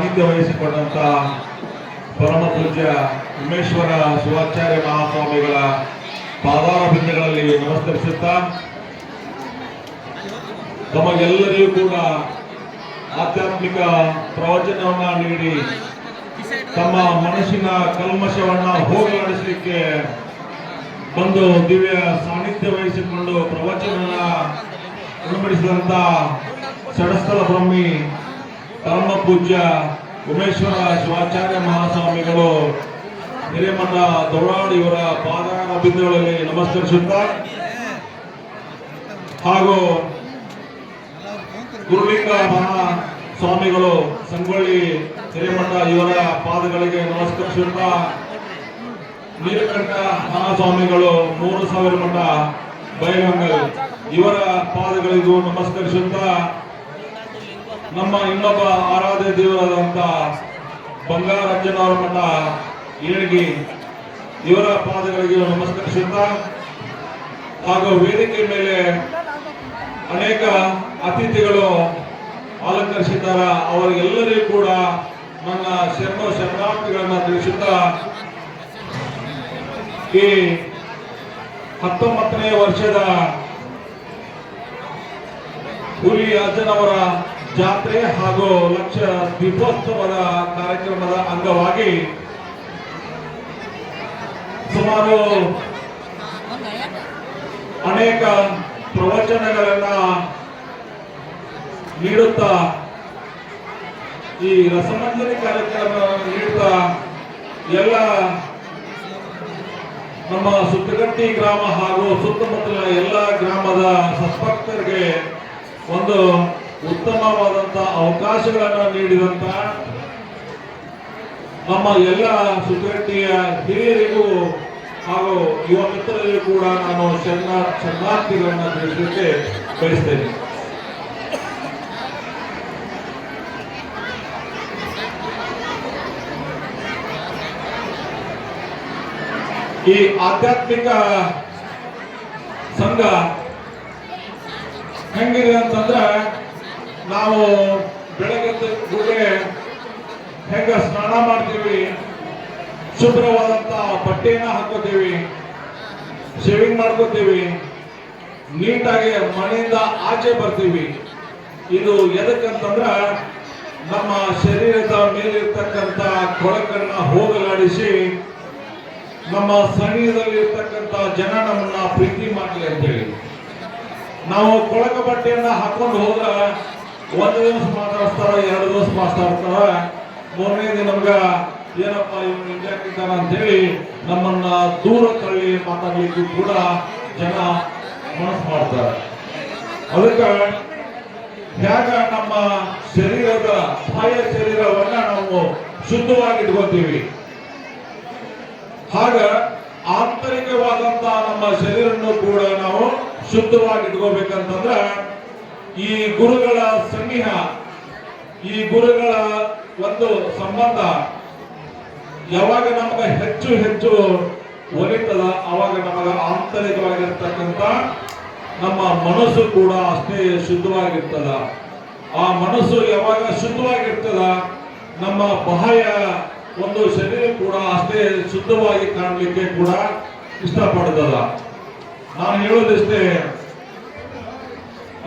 ಸಾನ್ನಿಧ್ಯ ವಹಿಸಿಕೊಂಡಂತ ಪರಮ ಪೂಜ್ಯ ಉಮೇಶ್ವರ ಶಿವಾಚಾರ್ಯ ಮಹಾಸ್ವಾಮಿಗಳ ಪಾದಾರ ಬಿಂದುಗಳಲ್ಲಿ ನಮಸ್ಕರಿಸುತ್ತಾ ತಮಗೆಲ್ಲರಿಗೂ ಕೂಡ ಆಧ್ಯಾತ್ಮಿಕ ಪ್ರವಚನವನ್ನ ನೀಡಿ ತಮ್ಮ ಮನಸ್ಸಿನ ಕಲ್ಮಶವನ್ನ ಹೋಗಲಾಡಿಸಲಿಕ್ಕೆ ಬಂದು ದಿವ್ಯ ಸಾನ್ನಿಧ್ಯ ವಹಿಸಿಕೊಂಡು ಪ್ರವಚನ ಉಣಬಡಿಸಿದಂತ ಷಡಸ್ಥಲ ಬ್ರಹ್ಮಿ ಪರಮ ಪೂಜ್ಯ ಉಮೇಶ್ವರ ಶಿವಾಚಾರ್ಯ ಮಹಾಸ್ವಾಮಿಗಳು ಹಿರೇಮಠ ದೌಡಾಡಿ ಇವರ ಪಾದಾರ ಬಿಂದುಗಳಲ್ಲಿ ನಮಸ್ಕರಿಸುತ್ತಾ ಹಾಗೂ ಗುರುಲಿಂಗ ಮಹಾಸ್ವಾಮಿಗಳು ಸಂಗೊಳ್ಳಿ ಹಿರೇಮಠ ಇವರ ಪಾದಗಳಿಗೆ ನಮಸ್ಕರಿಸುತ್ತಾ ನೀಲಕಂಠ ಮಹಾಸ್ವಾಮಿಗಳು 3000 ಮಠ ಬೈಲಹೊಂಗಲ್ ಇವರ ಪಾದಗಳಿಗೂ ನಮಸ್ಕರಿಸುತ್ತಾ ನಮ್ಮ ಇನ್ನೊಬ್ಬ ಆರಾಧ್ಯ ದೇವರಾದಂತ ಬಂಗಾರಜ್ಜನವರ ಮಠ ಏಳ್ಗಿ ಇವರ ಪಾದಗಳಿಗೆ ನಮಸ್ಕರಿಸುತ್ತಾ ಹಾಗೂ ವೇದಿಕೆ ಮೇಲೆ ಅನೇಕ ಅತಿಥಿಗಳು ಅಲಂಕರಿಸಿದ್ದಾರೆ ಅವರಿಗೆಲ್ಲರಿಗೂ ಕೂಡ ನನ್ನ ಶರಣಾರ್ಥಿಗಳನ್ನ ತಿಳಿಸುತ್ತಾ ಈ 19ನೇ ವರ್ಷದ ಹುಲಿ ಅಜ್ಜನವರ ಜಾತ್ರೆ ಹಾಗೂ ಲಕ್ಷ ದೀಪೋತ್ಸವದ ಕಾರ್ಯಕ್ರಮದ ಅಂಗವಾಗಿ ಸುಮಾರು ಅನೇಕ ಪ್ರವಚನಗಳನ್ನ ನೀಡುತ್ತಾ ಈ ರಸಮಂಜರಿ ಕಾರ್ಯಕ್ರಮ ನೀಡುತ್ತಾ ಎಲ್ಲ ನಮ್ಮ ಸುತ್ತಗಟ್ಟಿ ಗ್ರಾಮ ಹಾಗೂ ಸುತ್ತಮುತ್ತಲಿನ ಎಲ್ಲ ಗ್ರಾಮದ ಸದ್ಭಕ್ತರಿಗೆ ಒಂದು ಉತ್ತಮವಾದಂತ ಅವಕಾಶಗಳನ್ನು ನೀಡಿದಂತ ನಮ್ಮ ಎಲ್ಲ ಸುತ್ತಗಟ್ಟಿಯ ಹಿರಿಯರಿಗೂ ಹಾಗೂ ಯುವ ಮಿತ್ರರಿಗೂ ಕೂಡ ನಾನು ಶರಣಾರ್ಥಿಗಳನ್ನ ತಿಳಿಸಲಿಕ್ಕೆ ಬಯಸ್ತೇನೆ. ಈ ಆಧ್ಯಾತ್ಮಿಕ ಸಂಘ ಹೆಂಗಿದೆ ಅಂತಂದ್ರೆ ನಾವು ಬೆಳಗ್ಗೆ ಕೂಡಲೇ ಹೆಂಗ ಸ್ನಾನ ಮಾಡ್ತೀವಿ, ಶುಭ್ರವಾದಂತ ಬಟ್ಟೆಯನ್ನ ಹಾಕೋತೀವಿ, ಶೇವಿಂಗ್ ಮಾಡ್ಕೋತೀವಿ, ನೀಟಾಗಿ ಮನೆಯಿಂದ ಆಚೆ ಬರ್ತೀವಿ. ಇದು ಎದಕ್ಕಂತಂದ್ರ ನಮ್ಮ ಶರೀರದ ಮೇಲಿರ್ತಕ್ಕಂಥ ಕೊಳಕನ್ನ ಹೋಗಲಾಡಿಸಿ ನಮ್ಮ ಶರೀರದಲ್ಲಿ ಇರ್ತಕ್ಕಂಥ ಜನ ನಮ್ಮನ್ನ ಪ್ರೀತಿ ಮಾಡಲಿ ಅಂತೇಳಿ ನಾವು ಕೊಳಕ ಬಟ್ಟೆಯನ್ನ ಹಾಕೊಂಡು ಹೋದ್ರ 1 ದಿವಸ ಮಾತಾಡ್ತಾರ, 2 ದಿವಸ ಮಾತಾಡ್ತಾರ, 3ನೇ ದಿನ ನಮ್ಗ ಏನಪ್ಪ ಇವನು ಇಂಜಾಕಿದ್ದಾನ ಅಂತೇಳಿ ನಮ್ಮನ್ನ ದೂರ ತಳ್ಳಿ ಮಾತಾಡ್ಲಿಕ್ಕೂ ಕೂಡ ಜನ ಮನಸ್ಸು ಮಾಡ್ತಾರೆ. ಅದಕ್ಕೆ ಹೇಗ ನಮ್ಮ ಶರೀರದ ಬಾಹ್ಯ ಶರೀರವನ್ನ ನಾವು ಶುದ್ಧವಾಗಿ ಇಟ್ಕೋತೀವಿ, ಹಾಗ ಆಂತರಿಕವಾದಂತ ನಮ್ಮ ಶರೀರನ್ನು ಕೂಡ ನಾವು ಶುದ್ಧವಾಗಿ ಇಟ್ಕೋಬೇಕಂತಂದ್ರ ಈ ಗುರುಗಳ ಸನ್ನಿಹ, ಈ ಗುರುಗಳ ಒಂದು ಸಂಬಂಧ ಯಾವಾಗ ನಮಗ ಹೆಚ್ಚು ಹೆಚ್ಚು ಒಲಿತದ ಅವಾಗ ನಮಗ ಆಂತರಿಕವಾಗಿರ್ತಕ್ಕಂಥ ನಮ್ಮ ಮನಸ್ಸು ಕೂಡ ಅಷ್ಟೇ ಶುದ್ಧವಾಗಿರ್ತದ. ಆ ಮನಸ್ಸು ಯಾವಾಗ ಶುದ್ಧವಾಗಿರ್ತದ ನಮ್ಮ ಬಾಹ್ಯ ಒಂದು ಶರೀರ ಕೂಡ ಅಷ್ಟೇ ಶುದ್ಧವಾಗಿ ಕಾಣಲಿಕ್ಕೆ ಕೂಡ ಇಷ್ಟಪಡ್ತದ. ನಾನು ಹೇಳೋದಿಷ್ಟೇ,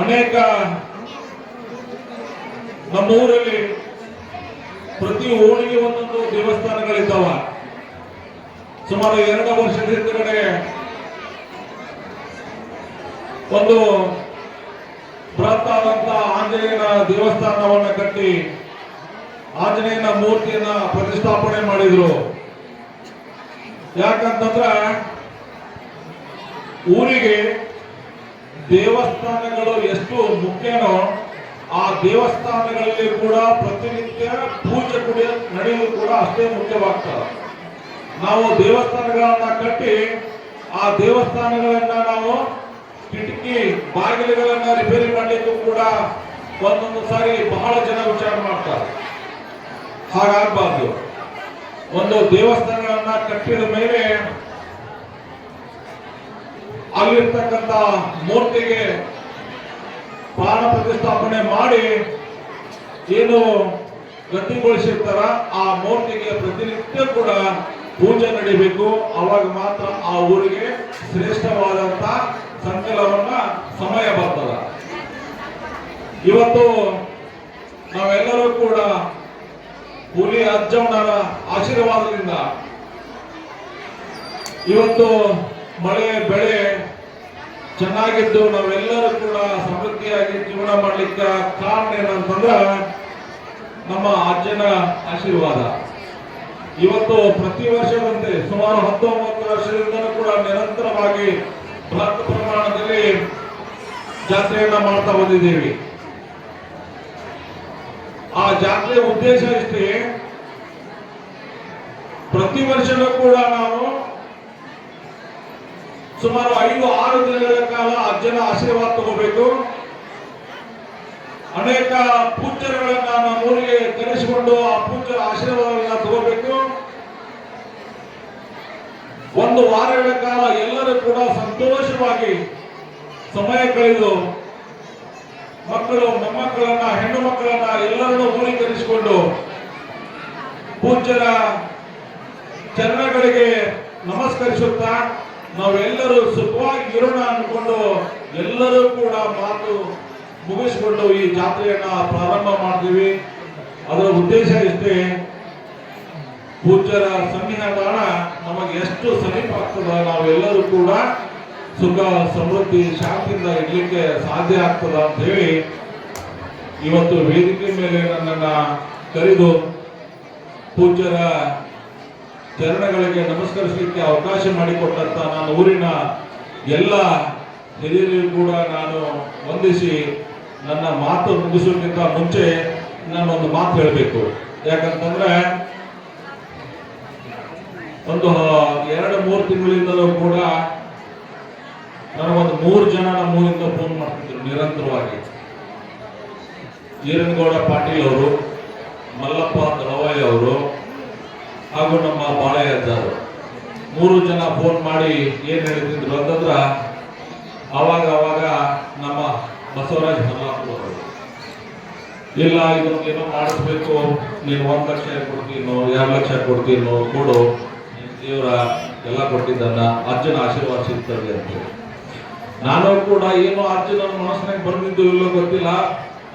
ಅನೇಕ ನಮ್ಮೂರಲ್ಲಿ ಪ್ರತಿ ಓಣಿಗೆ ಒಂದೊಂದು ದೇವಸ್ಥಾನಗಳಿದ್ದಾವ. ಸುಮಾರು 2 ವರ್ಷದ ಹಿಂದಗಡೆ ಒಂದು ಬೃಹತ್ತಾದಂತ ಆಂಜನೇಯನ ದೇವಸ್ಥಾನವನ್ನ ಕಟ್ಟಿ ಆಂಜನೇಯನ ಮೂರ್ತಿಯನ್ನ ಪ್ರತಿಷ್ಠಾಪನೆ ಮಾಡಿದ್ರು. ಯಾಕಂತಂದ್ರ ಊರಿಗೆ ದೇವಸ್ಥಾನಗಳು ಎಷ್ಟು ಮುಖ್ಯನೋ ಆ ದೇವಸ್ಥಾನಗಳಲ್ಲಿ ಕೂಡ ಪ್ರತಿನಿತ್ಯ ಪೂಜೆ ಕೂಡ ನಡೆಯುವುದು ಕೂಡ ಅಷ್ಟೇ ಮುಖ್ಯವಾಗ್ತದೆ. ನಾವು ದೇವಸ್ಥಾನಗಳನ್ನ ಕಟ್ಟಿ ಆ ದೇವಸ್ಥಾನಗಳನ್ನ ನಾವು ಕಿಟಕಿ ಬಾಗಿಲುಗಳನ್ನ ರಿಪೇರಿ ಮಾಡಲಿಕ್ಕೂ ಕೂಡ ಒಂದೊಂದು ಸಾರಿ ಬಹಳ ಜನ ವಿಚಾರ ಮಾಡ್ತಾರೆ. ಹಾಗಾಗಬಾರ್ದು. ಒಂದು ದೇವಸ್ಥಾನಗಳನ್ನ ಕಟ್ಟಿದ ಮೇಲೆ ಅಲ್ಲಿರ್ತಕ್ಕಂಥ ಮೂರ್ತಿಗೆ ಪ್ರಾಣ ಪ್ರತಿಷ್ಠಾಪನೆ ಮಾಡಿ ಏನು ಗಟ್ಟಿಗೊಳಿಸಿರ್ತಾರ ಆ ಮೂರ್ತಿಗೆ ಪ್ರತಿನಿತ್ಯ ಕೂಡ ಪೂಜೆ ನಡೀಬೇಕು. ಅವಾಗ ಮಾತ್ರ ಆ ಊರಿಗೆ ಶ್ರೇಷ್ಠವಾದಂತ ಸಂಕಲವನ್ನ ಸಮಯ ಬರ್ತದ. ಇವತ್ತು ನಾವೆಲ್ಲರೂ ಕೂಡ ಹುಲಿ ಅಜ್ಜಮ್ಮನವರ ಆಶೀರ್ವಾದದಿಂದ ಇವತ್ತು ಮಳೆ ಬೆಳೆ ಚೆನ್ನಾಗಿದ್ದು ನಾವೆಲ್ಲರೂ ಕೂಡ ಸಮೃದ್ಧಿಯಾಗಿ ಜೀವನ ಮಾಡ್ಲಿಕ್ಕೆ ಕಾರಣ ಏನಂತಂದ್ರೆ ನಮ್ಮ ಅಜ್ಜನ ಆಶೀರ್ವಾದ. ಇವತ್ತು ಪ್ರತಿ ವರ್ಷದಂತೆ ಸುಮಾರು 19 ವರ್ಷದಿಂದಲೂ ಕೂಡ ನಿರಂತರವಾಗಿ ಬೃಹತ್ ಪ್ರಮಾಣದಲ್ಲಿ ಜಾತ್ರೆಯನ್ನ ಮಾಡ್ತಾ ಬಂದಿದ್ದೇವೆ. ಆ ಜಾತ್ರೆಯ ಉದ್ದೇಶ ಇಷ್ಟೇ, ಪ್ರತಿ ವರ್ಷವೂ ಕೂಡ ನಾವು ಸುಮಾರು 5-6 ದಿನಗಳ ಕಾಲ ಅಜ್ಜನ ಆಶೀರ್ವಾದ ತಗೋಬೇಕು. ಅನೇಕ ಪೂಜ್ಯರುಗಳನ್ನ ನಮ್ಮ ಊರಿಗೆ ಕರೆಸಿಕೊಂಡು ಆ ಪೂಜ್ಯರ ಆಶೀರ್ವಾದಗಳನ್ನ ತಗೋಬೇಕು. 1 ವಾರಗಳ ಕಾಲ ಎಲ್ಲರೂ ಕೂಡ ಸಂತೋಷವಾಗಿ ಸಮಯ ಕಳೆದು ಮಕ್ಕಳು ಮೊಮ್ಮಕ್ಕಳನ್ನ ಹೆಣ್ಣು ಮಕ್ಕಳನ್ನ ಎಲ್ಲರನ್ನೂ ಊರಿಗೆ ಕರೆಸಿಕೊಂಡು ಪೂಜ್ಯರ ಚರಣಗಳಿಗೆ ನಮಸ್ಕರಿಸುತ್ತಾ ನಾವೆಲ್ಲರೂ ಸುಖವಾಗಿ ಇರೋಣ ಅನ್ಕೊಂಡು ಎಲ್ಲರೂ ಕೂಡ ಮಾತು ಮುಗಿಸಿಕೊಂಡು ಈ ಜಾತ್ರೆಯನ್ನ ಪ್ರಾರಂಭ ಮಾಡ್ತೀವಿ. ಅದರ ಉದ್ದೇಶ ಇಷ್ಟೇ, ಪೂಜ್ಯರ ಸನ್ನಿಧಾನ ನಮಗೆ ಎಷ್ಟು ಸಮೀಪ ಆಗ್ತದ ನಾವೆಲ್ಲರೂ ಕೂಡ ಸುಖ ಸಮೃದ್ಧಿ ಶಾಂತಿಯಿಂದ ಇಡ್ಲಿಕ್ಕೆ ಸಾಧ್ಯ ಆಗ್ತದ ಅಂತ ಹೇಳಿ ಇವತ್ತು ವೇದಿಕೆ ಮೇಲೆ ನನ್ನನ್ನ ಕರೆದು ಪೂಜ್ಯರ ಚರಣಗಳಿಗೆ ನಮಸ್ಕರಿಸಲಿಕ್ಕೆ ಅವಕಾಶ ಮಾಡಿಕೊಟ್ಟಂತ ನನ್ನ ಊರಿನ ಎಲ್ಲ ಹಿರಿಯರಿಗೂ ಕೂಡ ನಾನು ವಂದಿಸಿ ನನ್ನ ಮಾತು ಮುಗಿಸೋಕ್ಕಿಂತ ಮುಂಚೆ ನಾನೊಂದು ಮಾತು ಹೇಳಬೇಕು. ಯಾಕಂತಂದ್ರೆ ಒಂದು 2-3 ತಿಂಗಳಿಂದಲೂ ಕೂಡ ನನಗೊಂದು 3 ಜನ ನಮ್ಮೂರಿಂದ ಫೋನ್ ಮಾಡ್ತಿದ್ರು ನಿರಂತರವಾಗಿ. ಈರನಗೌಡ ಪಾಟೀಲ್ ಅವರು, ಮಲ್ಲಪ್ಪ ದಳವಾಯಿ ಅವರು ಹಾಗೂ ನಮ್ಮ ಬಾಳಯ್ಯ ಅಜ್ಜರು 3 ಜನ ಫೋನ್ ಮಾಡಿ ಏನ್ ಹೇಳ್ತಿದ್ರು ಅಂತಂದ್ರ ಅವಾಗ ನಮ್ಮ ಬಸವರಾಜ್ ಹಲ್ಲಾಪುರ ಅವರು, ಇಲ್ಲ ಇದೊಂದೇನೋ ಮಾಡಿಸ್ಬೇಕು, ನೀನು 1 ಲಕ್ಷ ಕೊಡ್ತೀನೋ 2 ಲಕ್ಷ ಕೊಡ್ತೀನೋ ಕೊಡು, ದೇವರ ಎಲ್ಲ ಕೊಟ್ಟಿದ್ದನ್ನ ಅಜ್ಜನ ಆಶೀರ್ವಾದ ಸಿಗ್ತದೆ ಅಂತ. ನಾನು ಕೂಡ ಏನೋ ಅಜ್ಜನ ಮನಸ್ಸಿನಾಗ ಬಂದಿದ್ದು ಇಲ್ಲೋ ಗೊತ್ತಿಲ್ಲ.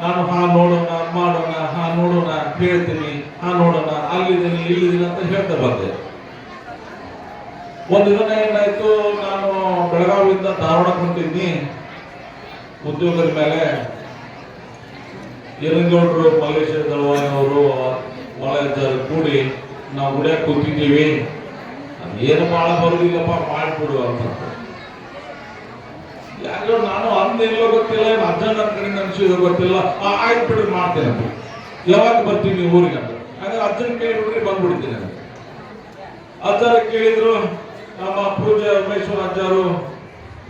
ನಾನು ನೋಡೋಣ ಮಾಡೋಣ, ನೋಡೋಣ ಹೇಳ್ತೀನಿ, ನೋಡೋಣ ಅಲ್ಲಿದ್ದೀನಿ ಇಲ್ಲಿದ್ದೀನಿ ಅಂತ ಹೇಳ್ತಾ ಬಂದೆ. ಒಂದು ದಿನ ಏನಾಯ್ತು, ನಾನು ಬೆಳಗಾವಿಯಿಂದ ಧಾರವಾಡಕ್ಕೆ ಹೊಂಟಿದ್ನಿ ಉದ್ಯೋಗದ ಮೇಲೆ. ಈರನಗೌಡರು, ಮಲ್ಲೇಶ್ವರ ದಳವಾಯಿ ಅವರು, ಬಾಳಯ್ಯರು ಕೂಡಿ ನಾವು ಗುಡಿಯಾಗ ಕೂತಿದ್ದೀವಿ. ಏನು ಭಾಳ ಬರುದಿಲ್ಲಪ್ಪ ಮಾಡ್ಬಿಡು ಅಂತ. ಯಾರೋ ನಾನು ಅಂದೇನೋ ಗೊತ್ತಿಲ್ಲ, ಅಜ್ಜನ ಕಡೆಯಿಂದ ಅನ್ಸಿದೋ ಗೊತ್ತಿಲ್ಲ, ಆಯ್ತು ಬಿಡು ಮಾಡ್ತೇನೆ, ಯಾವಾಗ ಬರ್ತೀನಿ ಊರಿಗೆ ಅಂತ. ಹಾಗಾದ್ರೆ ಅಜ್ಜನ ಕೇಳಿಬಿಡ್ರಿ ಬಂದ್ಬಿಡ್ತೀನಿ ಅಂತ. ಅಜ್ಜರ ಕೇಳಿದ್ರು, ನಮ್ಮ ಪೂಜೆ ಉಮೇಶ್ವರ ಅಜ್ಜರು,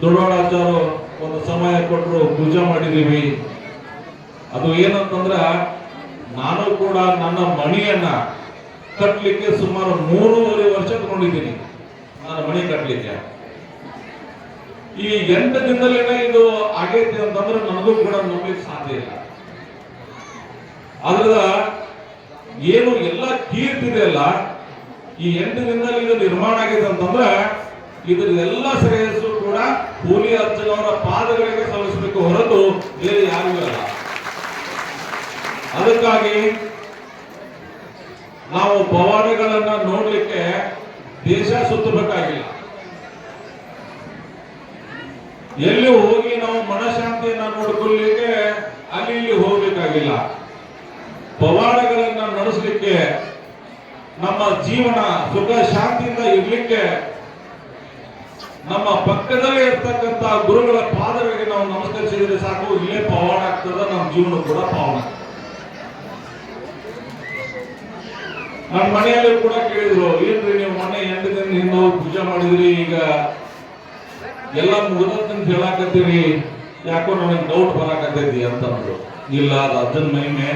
ದೊಡ್ಡವಾಡ ಅಜ್ಜರು ಒಂದು ಸಮಯ ಕೊಟ್ಟರು, ಪೂಜೆ ಮಾಡಿದೀವಿ. ಅದು ಏನಂತಂದ್ರ ನಾನು ಕೂಡ ನನ್ನ ಮಣಿಯನ್ನ ಕಟ್ಟಲಿಕ್ಕೆ ಸುಮಾರು 3.5 ವರ್ಷ ತಗೊಂಡಿದ್ದೀನಿ ನನ್ನ ಮಣಿ ಕಟ್ಟಲಿಕ್ಕೆ. ಈ 8 ದಿನದಲ್ಲೇನೆ ಇದು ಆಗೈತಿ ಅಂತಂದ್ರೆ ನನಗೂ ಕೂಡ ನಂಬಲಿಕ್ಕೆ ಸಾಧ್ಯ ಇಲ್ಲ. ಅದ್ರ ಏನು ಎಲ್ಲ ಕೀರ್ತಿದೆ ಅಲ್ಲ, ಈ 8 ದಿನದಲ್ಲಿ ಇದು ನಿರ್ಮಾಣ ಆಗಿದೆ ಅಂತಂದ್ರೆ ಇದ್ರ ಎಲ್ಲ ಶ್ರೇಯಸ್ಸು ಕೂಡ ಹುಲಿ ಅಜ್ಜನವರ ಪಾದಗಳಿಗೆ ಸಲ್ಲಿಸಬೇಕು ಹೊರತು ಬೇರೆ ಯಾರಿಗೂ ಅಲ್ಲ. ಅದಕ್ಕಾಗಿ ನಾವು ಪವಾಡಗಳನ್ನ ನೋಡ್ಲಿಕ್ಕೆ ದೇಶ ಸುತ್ತಬೇಕಾಗಿಲ್ಲ, ಎಲ್ಲಿ ಹೋಗಿ ನಾವು ಮನಃಶಾಂತಿಯನ್ನ ನೋಡ್ಕೊಳ್ಳಿಕ್ಕೆ ಅಲ್ಲಿ ಇಲ್ಲಿ ಹೋಗ್ಬೇಕಾಗಿಲ್ಲ. ಪವಾಡಗಳನ್ನ ನಡೆಸಲಿಕ್ಕೆ, ನಮ್ಮ ಜೀವನ ಸುಖ ಶಾಂತಿಯಿಂದ ಇರ್ಲಿಕ್ಕೆ ನಮ್ಮ ಪಕ್ಕದಲ್ಲೇ ಇರ್ತಕ್ಕಂಥ ಗುರುಗಳ ಪಾದಗಳಿಗೆ ನಾವು ನಮಸ್ಕರಿಸಿದ್ರೆ ಸಾಕು, ಇಲ್ಲೇ ಪವಾಡ ಆಗ್ತದ, ನಮ್ಮ ಜೀವನ ಕೂಡ ಪಾವನ. ನನ್ನ ಮನೆಯಲ್ಲಿ ಕೂಡ ಕೇಳಿದ್ರು, ಏನ್ರಿ ನೀವು ಮೊನ್ನೆ 8 ದಿನ ಹಿಂದೆ ಪೂಜೆ ಮಾಡಿದ್ರಿ, ಈಗ ಎಲ್ಲ ಮುಗಿದಂತ ಹೇಳಾಕತ್ತೀರಿ, ಯಾಕೋ ನನಗೆ ಡೌಟ್ ಬರಾಕತ್ತೈತಿ ಅಂತಂದ್ರು. ಇಲ್ಲ, ಅದು ಅಜ್ಜನ ಮಹಿಮೆ,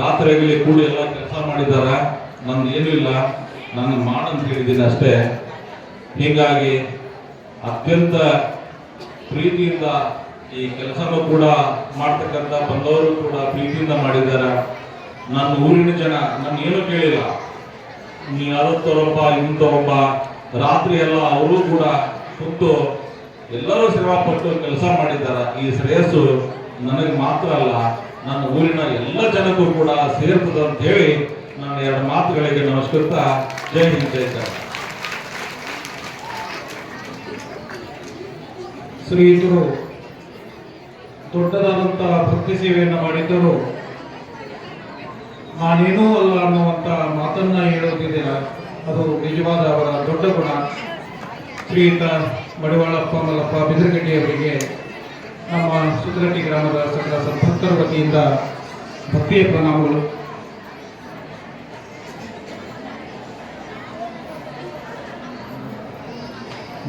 ರಾತ್ರಿಯಾಗಲಿ ಕೂಡಿ ಎಲ್ಲ ಕೆಲಸ ಮಾಡಿದಾರ, ನಂದು ಏನೂ ಇಲ್ಲ, ನಾನು ಮಾಡಂತ ಹೇಳಿದ್ದೀನಿ ಅಷ್ಟೇ. ಹೀಗಾಗಿ ಅತ್ಯಂತ ಪ್ರೀತಿಯಿಂದ ಈ ಕೆಲಸನೂ ಕೂಡ ಮಾಡ್ತಕ್ಕಂಥ ಬಂದವರು ಕೂಡ ಪ್ರೀತಿಯಿಂದ ಮಾಡಿದ್ದಾರೆ. ನನ್ನ ಊರಿನ ಜನ ನನ್ನ ಏನು ಕೇಳಿಲ್ಲ, ನೀ ಅದನ್ನು ತಗೊಂಬ ಇದನ್ನು ತಗೊಂಬ. ರಾತ್ರಿ ಎಲ್ಲ ಅವರು ಕೂಡ ಕುಂತು ಎಲ್ಲರೂ ಶ್ರಮಪಟ್ಟು ಕೆಲಸ ಮಾಡಿದ್ದಾರೆ. ಈ ಶ್ರೇಯಸ್ಸು ನನಗೆ ಮಾತ್ರ ಅಲ್ಲ, ನನ್ನ ಊರಿನ ಎಲ್ಲ ಜನಕ್ಕೂ ಕೂಡ ಸೇರ್ತದೆ ಅಂತ ಹೇಳಿ ನಾನು ಎರಡು ಮಾತುಗಳಿಗೆ ನಮಸ್ಕರಿಸ್ತಾ ಜೈ ಹಿಂದ್ ಜೈ ಕರ್ನಾಟಕ. ಶ್ರೀಯುತರು ದೊಡ್ಡದಾದಂತಹ ಭಕ್ತಿ ಸೇವೆಯನ್ನು ಮಾಡಿದ್ದರು. ನಾನೇನೂ ಅಲ್ಲ ಅನ್ನುವಂಥ ಮಾತನ್ನ ಹೇಳುವುದಿಲ್ಲ, ಅದು ನಿಜವಾದ ಅವರ ದೊಡ್ಡ ಗುಣ. ಶ್ರೀಯುತ ಮಡಿವಾಳಪ್ಪ ಮಲ್ಲಪ್ಪ ಬಿದರಗಡ್ಡಿಯವರಿಗೆ ನಮ್ಮ ಸುತ್ತಗಟ್ಟಿ ಗ್ರಾಮದ ಸಕಲ ಸಂಪರ್ಕರ ವತಿಯಿಂದ ಭಕ್ತಿಯ ಪ್ರಣಾಮಗಳು.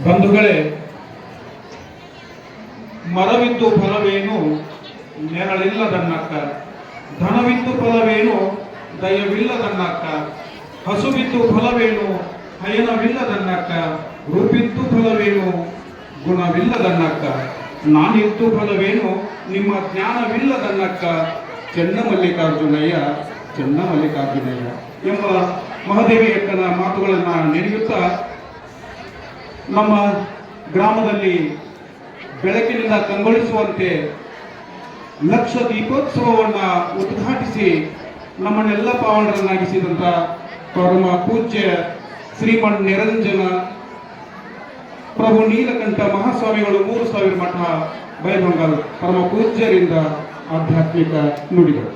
ಬಂಧುಗಳೇ, ಮರವಿದ್ದು ಫಲವೇನು ನೆರಳಿಲ್ಲದನ್ನಕ್ಕ, ಧನವಿದ್ದು ಫಲವೇನು ದಯವಿಲ್ಲದನ್ನಕ್ಕ, ಹಸುವಿದ್ದು ಫಲವೇನು ಹಯನವಿಲ್ಲದನ್ನಕ್ಕ, ರೂಪಿದ್ದು ಫಲವೇನು ಗುಣವಿಲ್ಲದನ್ನಕ್ಕ, ನಾನಿದ್ದು ಫಲವೇನು ನಿಮ್ಮ ಜ್ಞಾನವಿಲ್ಲದನ್ನಕ್ಕ, ಚೆನ್ನಮಲ್ಲಿಕಾರ್ಜುನಯ್ಯ ಚೆನ್ನಮಲ್ಲಿಕಾರ್ಜುನಯ್ಯ ಎಂಬ ಮಹಾದೇವಿಯಕ್ಕನ ಮಾತುಗಳನ್ನು ನೆನೆಯುತ್ತಾ ನಮ್ಮ ಗ್ರಾಮದಲ್ಲಿ ಬೆಳಕಿನಿಂದ ಕಂಗೊಳಿಸುವಂತೆ ಲಕ್ಷ ದೀಪೋತ್ಸವವನ್ನು ಉದ್ಘಾಟಿಸಿ ನಮ್ಮನ್ನೆಲ್ಲ ಪಾವನರನ್ನಾಗಿಸಿದಂಥ ಪರಮ ಪೂಜ್ಯ ಶ್ರೀಮನ್ ನಿರಂಜನ ಪ್ರಭು ನೀಲಕಂಠ ಮಹಾಸ್ವಾಮಿಗಳು 3000 ಮಠ ಬೈಲಹೊಂಗಲ ಪರಮ ಪೂಜ್ಯರಿಂದ ಆಧ್ಯಾತ್ಮಿಕ ನುಡಿಗಳು.